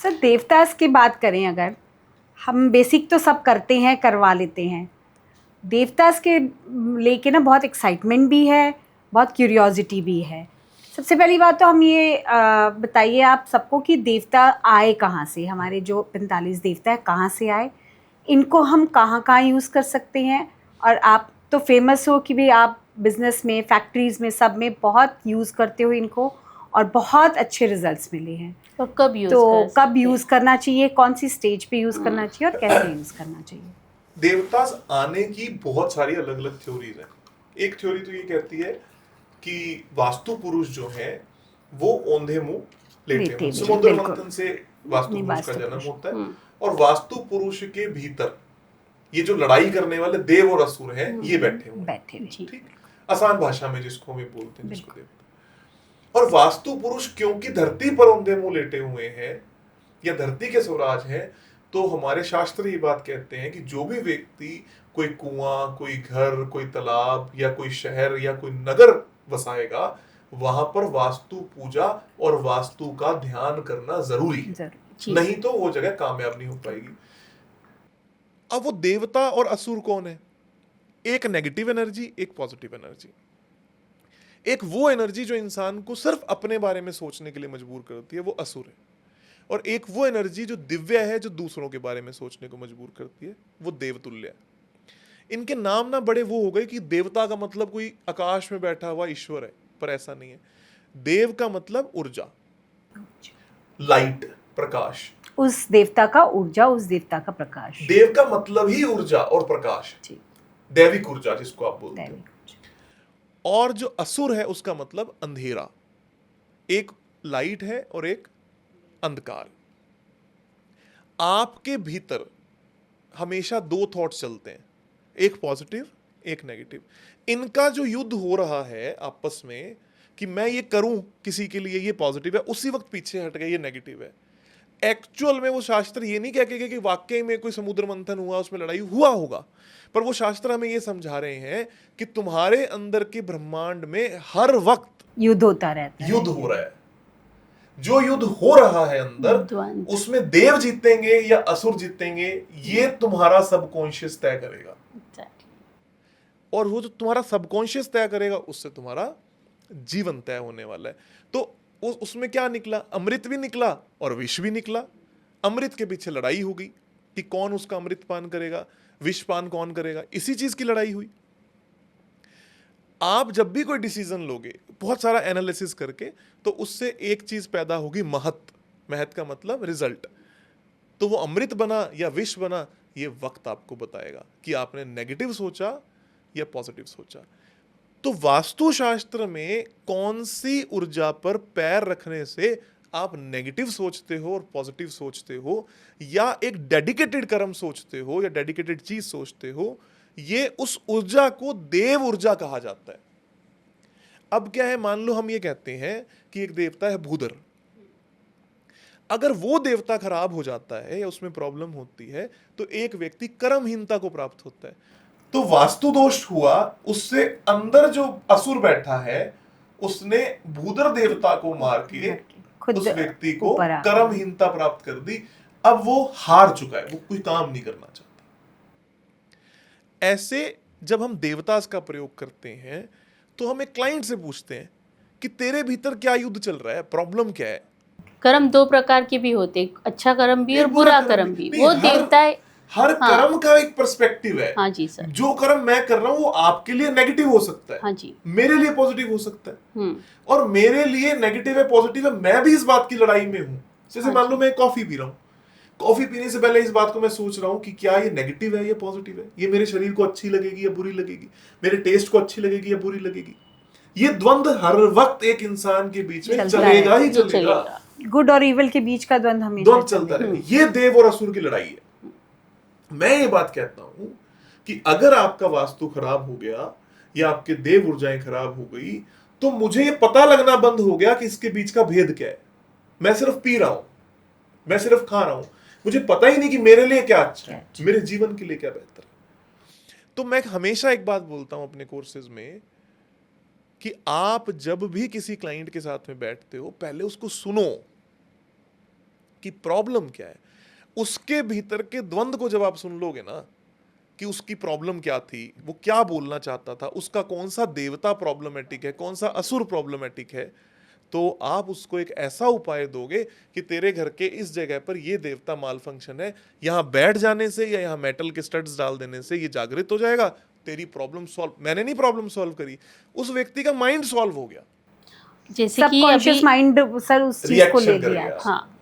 Sir देवतास की बात करें अगर, हम बेसिक तो सब करते हैं, करवा लेते हैं। देवतास के लेके ना बहुत एक्साइटमेंट भी है, बहुत क्यूरियोसिटी भी है। सबसे पहली बात तो हम ये बताइए आप सबको कि देवता आए कहाँ से, हमारे जो 45 देवता है कहाँ से आए, इनको हम कहाँ कहाँ यूज़ कर सकते हैं। और आप तो फेमस हो कि भाई आप बिजनेस में, फैक्ट्रीज में, सब में बहुत यूज़ करते हो इनको और बहुत अच्छे रिजल्ट्स मिले हैं। और कब यूज तो कर कब यूज़ करना चाहिए, कौन सी स्टेज पे यूज़ करना चाहिए और कैसे यूज़ करना चाहिए? देवतास आने की बहुत सारी अलग अलग थ्योरीज हैं। एक थ्योरी तो ये कहती है कि वास्तु पुरुष जो है वो औंधे मुंह लेटे हुए, समुद्र मंथन से वास्तु पुरुष का जन्म होता है। और वास्तु पुरुष के भीतर ये जो लड़ाई करने वाले देव और असुर हैं ये बैठे हुए, ठीक, आसान भाषा में जिसको हम बोलते हैं, जिसको देवता। और वास्तु पुरुष क्योंकि धरती पर औंधे मुंह लेटे हुए हैं या धरती के स्वराज हैं, तो हमारे शास्त्र ये बात कहते हैं कि जो भी व्यक्ति कोई कुआं, कोई घर, कोई तालाब या कोई शहर या कोई नगर बसाएगा, वहां पर वास्तु पूजा और वास्तु का ध्यान करना जरूरी है, नहीं तो वो जगह कामयाब नहीं हो पाएगी। अब वो देवता और असुर कौन है? एक नेगेटिव एनर्जी, एक पॉजिटिव एनर्जी। एक वो एनर्जी जो इंसान को सिर्फ अपने बारे में सोचने के लिए मजबूर करती है, वो असुर है। और एक वो एनर्जी जो दिव्य है, जो दूसरों के बारे में सोचने को मजबूर करती है, वो देवतुल्य है। इनके नाम ना बड़े वो हो गए कि देवता का मतलब कोई आकाश में बैठा हुआ ईश्वर है, पर ऐसा नहीं है। देव का मतलब ऊर्जा, लाइट, प्रकाश। उस देवता का ऊर्जा, उस देवता का प्रकाश। देव का मतलब ही ऊर्जा और प्रकाश, दैविक ऊर्जा जिसको आप बोलते हैं। और जो असुर है उसका मतलब अंधेरा। एक लाइट है और एक अंधकार। आपके भीतर हमेशा दो थॉट्स चलते हैं, एक पॉजिटिव, एक नेगेटिव। इनका जो युद्ध हो रहा है आपस में कि मैं ये करूं किसी के लिए, ये पॉजिटिव है, उसी वक्त पीछे हट गया, ये नेगेटिव है। एक्चुअल में वो शास्त्र ये नहीं कहेगा कि वाकई में कोई समुद्र मंथन हुआ, उसमें लड़ाई हुआ होगा, पर वो शास्त्र हमें ये समझा रहे हैं कि तुम्हारे अंदर के ब्रह्मांड में हर वक्त युद्ध होता रहता है, युद्ध हो रहा है। जो युद्ध हो रहा है अंदर, उसमें देव जीतेंगे या असुर जीतेंगे, ये तुम्हारा सबकॉन्शियस तय करेगा। और वो जो तुम्हारा सबकॉन्शियस तय करेगा, उससे तुम्हारा जीवन तय होने वाला है। तो उसमें क्या निकला? अमृत भी निकला और विष भी निकला। अमृत के पीछे लड़ाई हो गई कि कौन उसका अमृत पान करेगा, विष पान कौन करेगा, इसी चीज की लड़ाई हुई। आप जब भी कोई डिसीजन लोगे बहुत सारा एनालिसिस करके, तो उससे एक चीज पैदा होगी, महत। महत का मतलब रिजल्ट। तो वो अमृत बना या विष बना, ये वक्त आपको बताएगा कि आपने नेगेटिव सोचा या पॉजिटिव सोचा। तो वास्तुशास्त्र में कौन सी ऊर्जा पर पैर रखने से आप नेगेटिव सोचते हो और पॉजिटिव सोचते हो, या एक डेडिकेटेड कर्म सोचते हो या डेडिकेटेड चीज सोचते हो, ये उस ऊर्जा को देव ऊर्जा कहा जाता है। अब क्या है, मान लो हम ये कहते हैं कि एक देवता है भूधर। अगर वो देवता खराब हो जाता है या उसमें प्रॉब्लम होती है, तो एक व्यक्ति कर्महीनता को प्राप्त होता है। तो वास्तु दोष हुआ, उससे अंदर जो असुर बैठा है उसने भूधर देवता को मार के उस व्यक्ति को कर्महीनता प्राप्त कर दी। अब वो हार चुका है, वो कोई काम नहीं करना चाहता। ऐसे जब हम देवतास का प्रयोग करते हैं, तो हम एक क्लाइंट से पूछते हैं कि तेरे भीतर क्या युद्ध चल रहा है, प्रॉब्लम क्या है। कर्म दो प्रकार के भी होते, अच्छा कर्म भी और बुरा कर्म भी। वो देवता है, हर कर्म का एक पर्सपेक्टिव है। हाँ जी सर। जो कर्म मैं कर रहा हूँ वो आपके लिए नेगेटिव हो सकता है, हाँ जी, मेरे लिए पॉजिटिव हो सकता है। और मेरे लिए नेगेटिव है, पॉजिटिव है, मैं भी इस बात की लड़ाई में हूँ। जैसे मान लो मैं कॉफी पी रहा हूँ, कॉफी पीने से पहले इस बात को मैं सोच रहा हूँ कि क्या ये नेगेटिव है या पॉजिटिव है, ये मेरे शरीर को अच्छी लगेगी या बुरी लगेगी, मेरे टेस्ट को अच्छी लगेगी या बुरी लगेगी। ये द्वंद्व हर वक्त एक इंसान के बीच में चलेगा ही चलेगा। गुड और इविल के बीच का द्वंद्व हमेशा चलता रहेगा। ये देव और असुर की लड़ाई है। मैं ये बात कहता हूं कि अगर आपका वास्तु खराब हो गया या आपके देव ऊर्जाएं खराब हो गई, तो मुझे ये पता लगना बंद हो गया कि इसके बीच का भेद क्या है। मैं सिर्फ पी रहा हूं, मैं सिर्फ खा रहा हूं, मुझे पता ही नहीं कि मेरे लिए क्या अच्छा है, मेरे जीवन के लिए क्या बेहतर है। तो मैं हमेशा एक बात बोलता हूं अपने कोर्सेज में कि आप जब भी किसी क्लाइंट के साथ में बैठते हो, पहले उसको सुनो आपकी प्रॉब्लम क्या है, उसके भीतर के द्वंद को जब आप सुन लोगे ना कि उसकी प्रॉब्लम क्या थी, वो क्या बोलना चाहता था, उसका कौन सा देवता प्रॉब्लमेटिक है, कौन सा असुर प्रॉब्लमेटिक है, तो आप उसको एक ऐसा उपाय दोगे कि तेरे घर के इस जगह पर ये देवता माल फंक्शन है, यहाँ बैठ जाने से या यहाँ मेटल के स्टड्स डाल देने से ये जागृत हो जाएगा, तेरी प्रॉब्लम सॉल्व। मैंने नहीं प्रॉब्लम सॉल्व करी, उस व्यक्ति का माइंड सॉल्व हो गया, जैसे कि सबकॉन्शियस अभी माइंड सर उस चीज को ले रिएक्शन कर लिया। गया। हाँ,